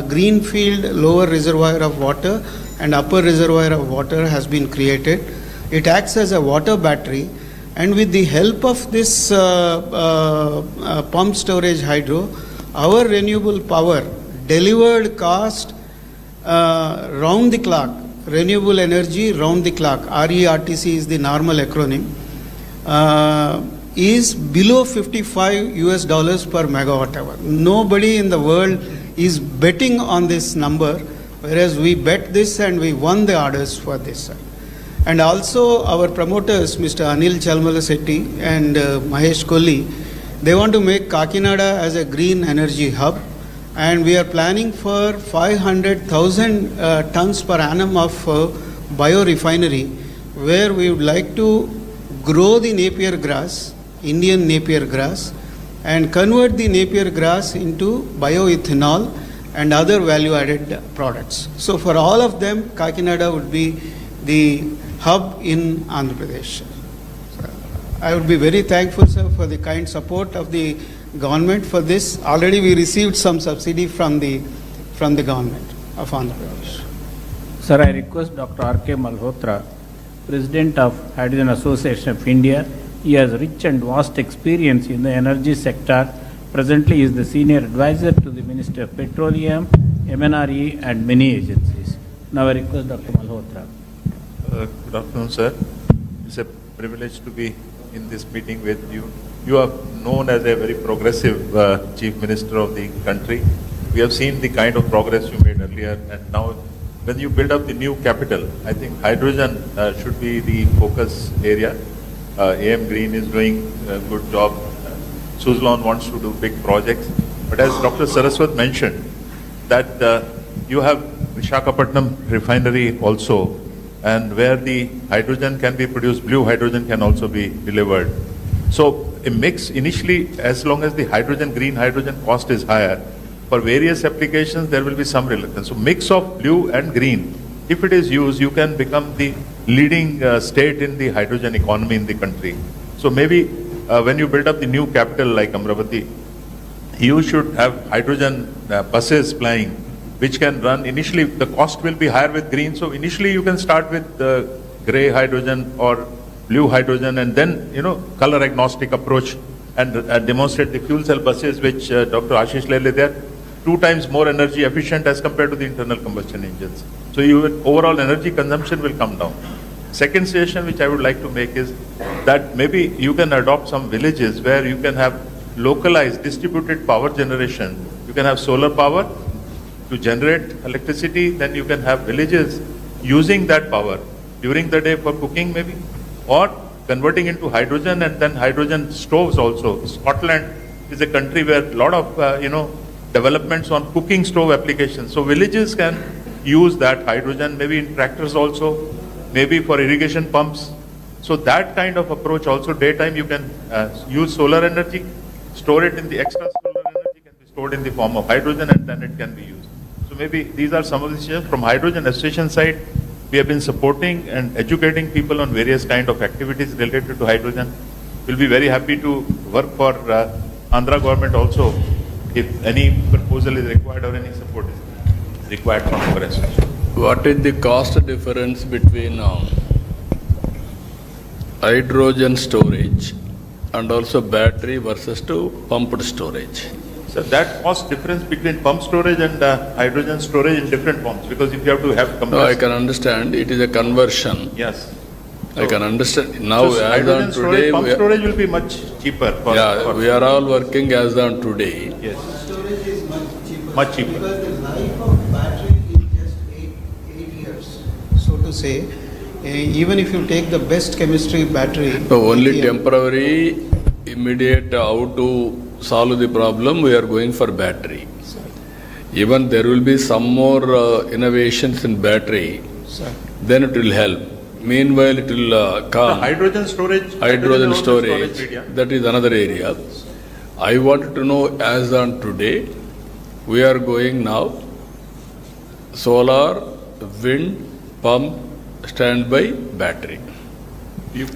greenfield lower reservoir of water and upper reservoir of water has been created. It acts as a water battery, and with the help of this pump storage hydro, our renewable power delivered cost round the clock, renewable energy round the clock, RERTC is the normal acronym, is below $55 per megawatt hour. Nobody in the world is betting on this number, whereas we bet this and we won the orders for this. And also our promoters, Mr. Anil Chalmalasetti and Mahesh Kolli, they want to make Kakinada as a green energy hub, and we are planning for 500,000 tons per annum of biorefinery, where we would like to grow the Napier grass, Indian Napier grass, and convert the Napier grass into bioethanol and other value-added products. So for all of them, Kakinada would be the hub in Andhra Pradesh. I would be very thankful, sir, for the kind support of the government for this. Already we received some subsidy from the government of Andhra Pradesh. Sir, I request Dr. R.K. Malhotra, President of Hydrogen Association of India. He has rich and vast experience in the energy sector. Presently, he is the senior advisor to the Minister of Petroleum, MNRE, and many agencies. Now I request Dr. Malhotra. Good afternoon, sir. It's a privilege to be in this meeting with you. You are known as a very progressive Chief Minister of the country. We have seen the kind of progress you made earlier, and now when you build up the new capital, I think hydrogen should be the focus area. AM Green is doing a good job. Suzlon wants to do big projects. But as Dr. Saraswat mentioned, that you have Visakhapatnam refinery also, and where the hydrogen can be produced, blue hydrogen can also be delivered. So a mix initially, as long as the hydrogen, green hydrogen cost is higher, for various applications there will be some reluctance. So mix of blue and green, if it is used, you can become the leading state in the hydrogen economy in the country. So maybe when you build up the new capital like Amravati, you should have hydrogen buses flying, which can run. Initially, the cost will be higher with green, so initially you can start with the gray hydrogen or blue hydrogen, and then, color agnostic approach and demonstrate the fuel cell buses, which Dr. Ashish Lele, they are 2 times more energy efficient as compared to the internal combustion engines. So overall energy consumption will come down. Second suggestion which I would like to make is that maybe you can adopt some villages where you can have localized distributed power generation. You can have solar power to generate electricity, then you can have villages using that power during the day for cooking maybe, or converting into hydrogen, and then hydrogen stoves also. Scotland is a country where a lot of developments on cooking stove applications. So villages can use that hydrogen, maybe in tractors also, maybe for irrigation pumps. So that kind of approach also, daytime you can use solar energy, store it in the extra solar energy can be stored in the form of hydrogen, and then it can be used. So maybe these are some of the suggestions. From hydrogen association side, we have been supporting and educating people on various kind of activities related to hydrogen. We'll be very happy to work for Andhra government also if any proposal is required or any support is required from our association. What is the cost difference between hydrogen storage and also battery versus to pumped storage? So that cost difference between pump storage and hydrogen storage in different forms, because if you have to have compressed... No, I can understand. It is a conversion. Yes. I can understand. Now, so as on today... Pump storage will be much cheaper. We are all working as on today. Yes. Storage is much cheaper. Much cheaper. Because the life of battery is just 8 years, so to say. Even if you take the best chemistry battery... So only temporary, immediate, how to solve the problem, we are going for battery. Sir. Even there will be some more innovations in battery, Sir. then it will help. Meanwhile, it will come. The hydrogen storage. Hydrogen storage, that is another area. I wanted to know, as on today, we are going now solar, wind, pump, standby, battery.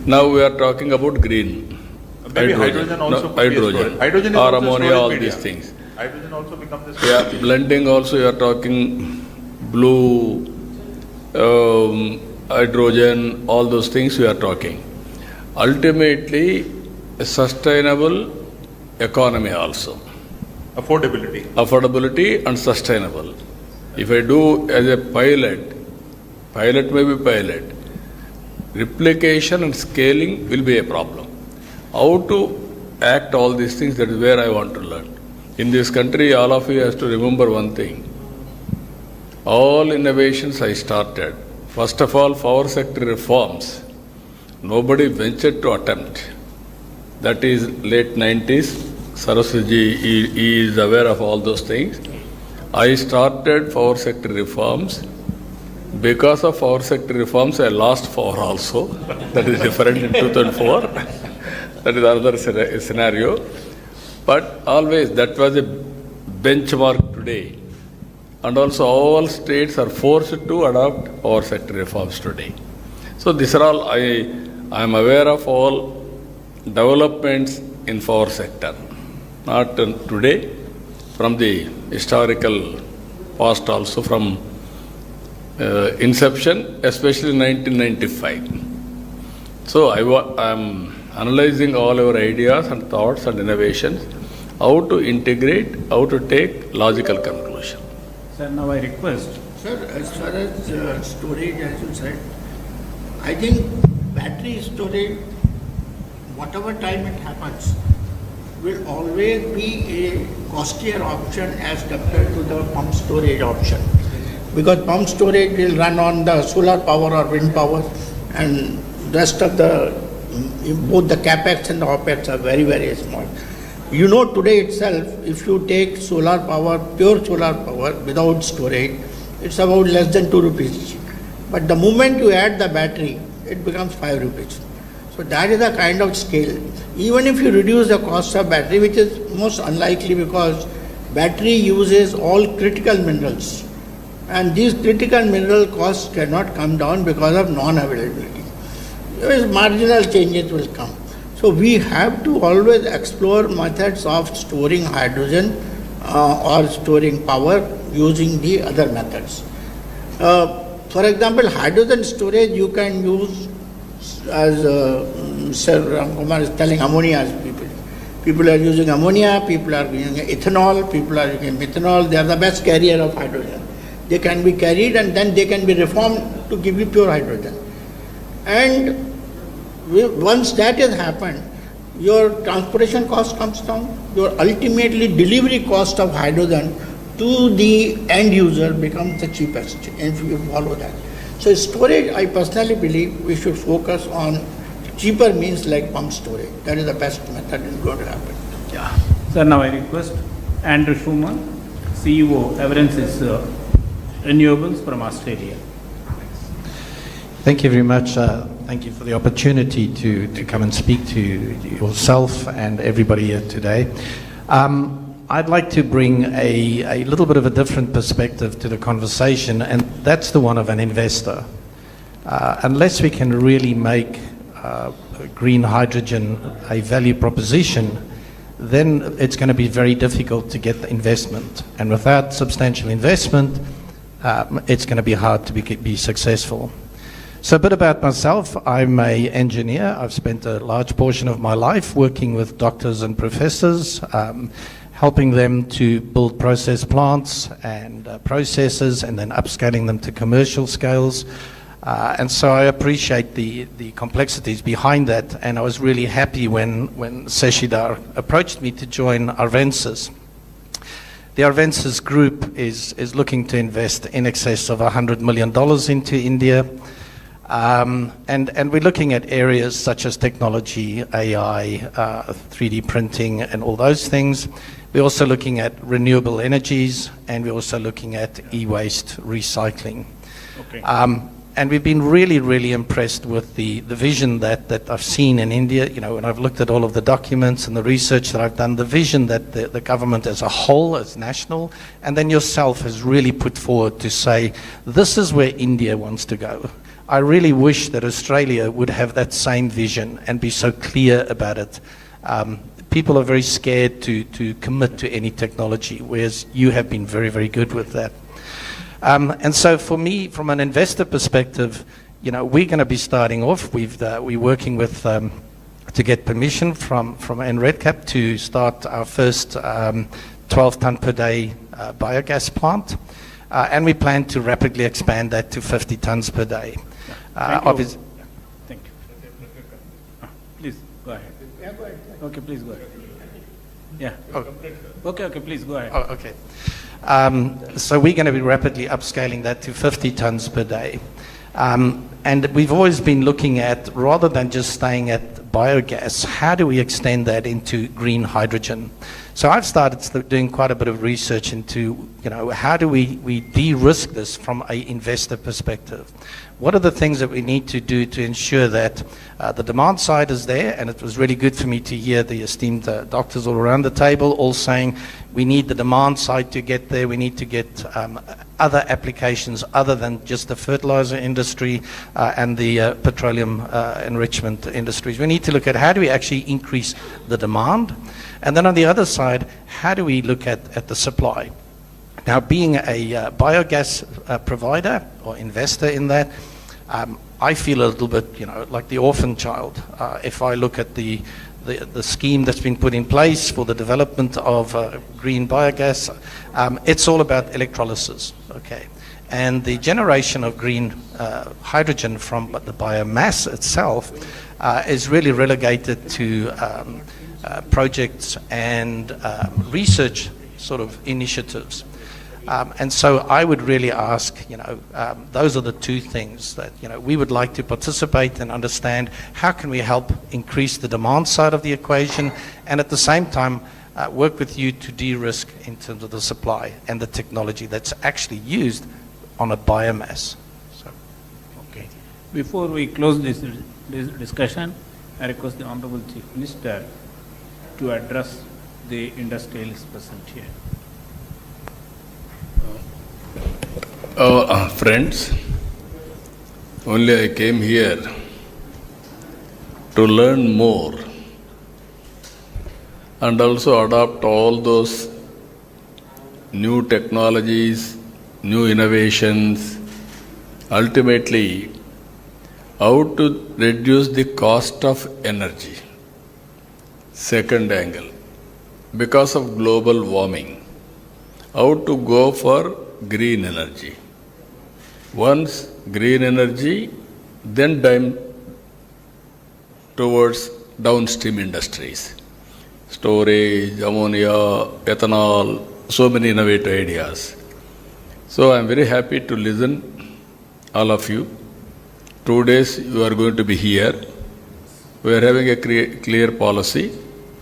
Now we are talking about green. Maybe hydrogen also. Hydrogen Hydrogen is or also ammonia, storage all media. these things. hydrogen also becomes the Yeah, blending also you are talking blue, hydrogen, all those things we are talking. Ultimately, a sustainable economy also. affordability. Affordability and sustainable. If I do as a pilot may be pilot, replication and scaling will be a problem. How to act all these things, that is where I want to learn. In this country, all of you has to remember one thing. All innovations I started, first of all, power sector reforms, nobody ventured to attempt. That is late 90s. Saraswati he is aware of all those things. I started power sector reforms. Because of power sector reforms, I lost power also. That is different in 2004. That is another scenario. But always that was a benchmark today. And also all states are forced to adopt power sector reforms today. So these are all, I am aware of all developments in power sector. Not today, from the historical past also, from inception, especially 1995. So I am analyzing all our ideas and thoughts and innovations, how to integrate, how to take logical conclusion. Sir, now I request. Sir, as far as storage, as you said, I think battery storage, whatever time it happens, will always be a costlier option as compared to the pump storage option. Because pump storage will run on the solar power or wind power, and rest of the, both the capex and the opex are very, very small. You know, today itself, if you take solar power, pure solar power without storage, it's about less than 2 rupees. But the moment you add the battery, it becomes 5 rupees. So that is the kind of scale. Even if you reduce the cost of battery, which is most unlikely because battery uses all critical minerals, and these critical mineral costs cannot come down because of non-availability. Marginal changes will come. So we have to always explore methods of storing hydrogen or storing power using the other methods. For example, hydrogen storage you can use as Sir Ram Kumar is telling, ammonia as people. People are using ammonia, people are using ethanol, people are using methanol. They are the best carrier of hydrogen. They can be carried and then they can be reformed to give you pure hydrogen. And once that has happened, your transportation cost comes down, your ultimately delivery cost of hydrogen to the end user becomes the cheapest if you follow that. So storage, I personally believe we should focus on cheaper means like pump storage. That is the best method is going to happen. Yeah. Sir, now I request Andrew Schumann, CEO, Everensis Renewables from Australia. Thank you very much. Thank you for the opportunity to come and speak to yourself and everybody here today. I'd like to bring a little bit of a different perspective to the conversation, and that's the one of an investor. Unless we can really make green hydrogen a value proposition, then it's going to be very difficult to get the investment. And without substantial investment, it's going to be hard to be successful. So a bit about myself. I'm an engineer. I've spent a large portion of my life working with doctors and professors, helping them to build process plants and processes and then upscaling them to commercial scales. And so I appreciate the complexities behind that, and I was really happy when Seshidhar approached me to join Arvensis. The Arvensis group is looking to invest in excess of $100 million into India. And we're looking at areas such as technology, AI, 3D printing, and all those things. We're also looking at renewable energies, and we're also looking at e-waste recycling. Okay. And we've been really, really impressed with the vision that I've seen in India. You know, when I've looked at all of the documents and the research that I've done, the vision that the government as a whole, as national, and then yourself has really put forward to say, this is where India wants to go. I really wish that Australia would have that same vision and be so clear about it. people are very scared to commit to any technology, whereas you have been very, very good with that. And so for me, from an investor perspective, you know, we're going to be starting off. We're working with to get permission from NREDCap to start our first 12-ton per day biogas plant, and we plan to rapidly expand that to 50 tons per day. Thank you. Thank you. Please, go ahead. Yeah, go ahead. Okay, please go ahead. Yeah. Oh. Okay, please go ahead. Oh, okay. So we're going to be rapidly upscaling that to 50 tons per day. And we've always been looking at, rather than just staying at biogas, how do we extend that into green hydrogen? So I've started doing quite a bit of research into, you know, how do we de-risk this from an investor perspective? What are the things that we need to do to ensure that the demand side is there? And it was really good for me to hear the esteemed doctors all around the table all saying we need the demand side to get there. We need to get other applications other than just the fertilizer industry and the petroleum enrichment industries. We need to look at how do we actually increase the demand? And then on the other side, how do we look at the supply? Now, being a biogas provider or investor in that, I feel a little bit, you know, like the orphan child. If I look at the scheme that's been put in place for the development of green biogas, it's all about electrolysis, okay? And the generation of green hydrogen from the biomass itself is really relegated to projects and research sort of initiatives. And so I would really ask, you know, those are the two things that, you know, we would like to participate and understand how can we help increase the demand side of the equation and at the same time work with you to de-risk in terms of the supply and the technology that's actually used on a biomass. So. Okay. Before we close this discussion, I request the Honorable Chief Minister to address the industrialists present here. Friends, only I came here to learn more and also adopt all those new technologies, new innovations, ultimately how to reduce the cost of energy. Second angle, because of global warming, how to go for green energy. Once green energy, then towards downstream industries. Storage, ammonia, ethanol, so many innovative ideas. So I am very happy to listen all of you. 2 days you are going to be here. We are having a clear policy.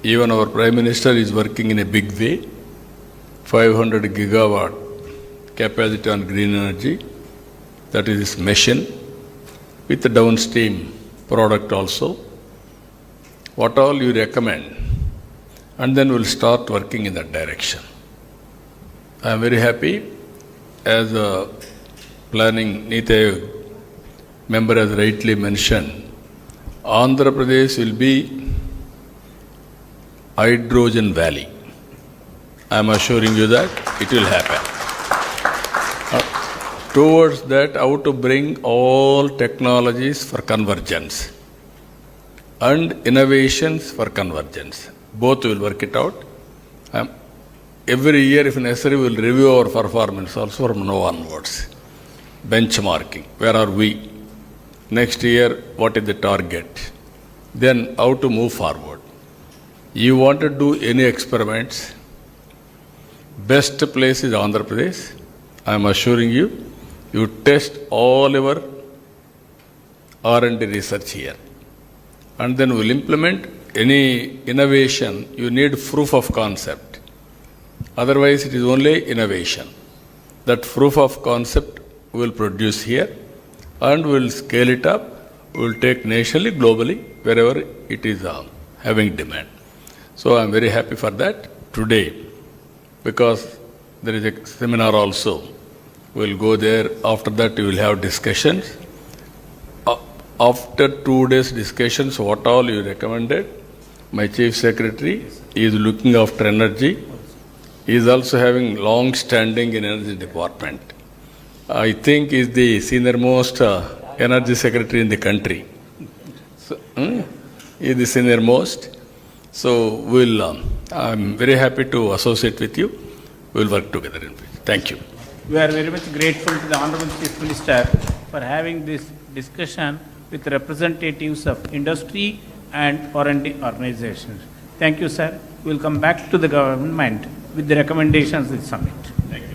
Even our Prime Minister is working in a big way. 500 gigawatt capacity on green energy. That is his mission, with the downstream product also. What all you recommend, and then we'll start working in that direction. I am very happy, as a planning Niti Aayog member has rightly mentioned, Andhra Pradesh will be hydrogen valley. I am assuring you that it will happen. Towards that, how to bring all technologies for convergence and innovations for convergence. Both will work it out. Every year, if necessary, we will review our performance also from now onwards. Benchmarking, where are we? Next year, what is the target? Then how to move forward. You want to do any experiments, best place is Andhra Pradesh. I am assuring you, you test all our R&D research here. And then we'll implement any innovation. You need proof of concept. Otherwise, it is only innovation. That proof of concept we'll produce here and we'll scale it up. We'll take nationally, globally, wherever it is having demand. So I'm very happy for that today, because there is a seminar also. We'll go there. After that, we will have discussions. After 2 days discussions, what all you recommended, My chief secretary is looking after energy. He is also having long standing in energy department. I think he is the senior most energy secretary in the country. So, he is the senior most. So I'm very happy to associate with you. We'll work together in future. Thank you. We are very much grateful to the Honorable Chief Minister for having this discussion with representatives of industry and R&D organizations. Thank you, sir. We will come back to the government with the recommendations we submit. Thank you.